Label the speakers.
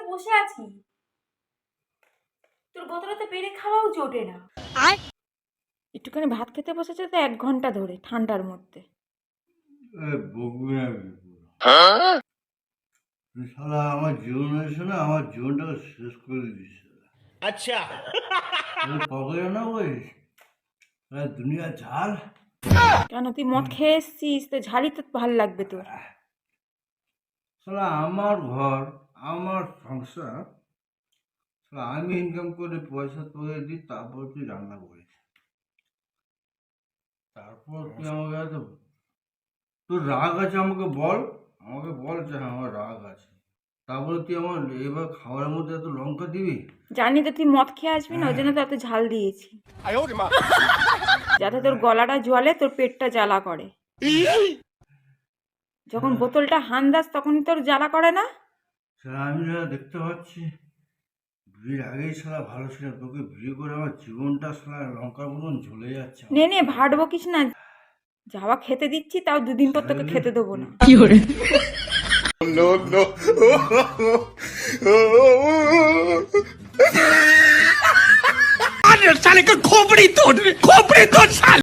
Speaker 1: বসে আছি, তোর বোতলে বেড়ে খাওয়াও জোটে না। একটুখানি ভাত খেতে বসেছে তো 1 ঘন্টা ধরে ঠান্ডার মধ্যে।
Speaker 2: শালা আমার জীবন এসে না আমার জীবনটাকে শেষ করে দিচ্ছে।
Speaker 3: अच्छा
Speaker 2: কবে না ওই দুনিয়া ঝাল।
Speaker 1: কেন তুই মদ খেয়ে এসছিস তো ঝালই তো ভাল লাগবে তোর।
Speaker 2: শালা আমার ঘর আমার সংসার, শালা আমি ইনকাম করে পয়সা তোকে দিই, তারপর তুই রান্না করিস, তারপর তুই আমাকে এত তোর রাগ আছে আমাকে বল যে হ্যাঁ আমার রাগ আছে, তারপরে তুই আমার এবার খাবারের মধ্যে এত লঙ্কা দিবি।
Speaker 1: জানি তো তুই মদ খেয়ে আসবি না, ওই জন্য তো এত ঝাল দিয়েছি, যাতে তোর গলাটা জ্বলে, তোর পেটটা জ্বালা করে। যখন বোতলটা হান দাস তখনই তোর জ্বালা করে না?
Speaker 2: শালা আমি যারা দেখতে পাচ্ছি বিয়ের আগেই শালা ভালো ছিল, তোকে বিয়ে করে আমার জীবনটা শালা লঙ্কার মতন ঝুলে যাচ্ছে।
Speaker 1: নে নে ভাট বকিস না, যাওয়া খেতে দিচ্ছি, তাও 2 দিন পর তোকে খেতে দেবো না।
Speaker 3: नो नो साले का खोपड़ी तोड़ साले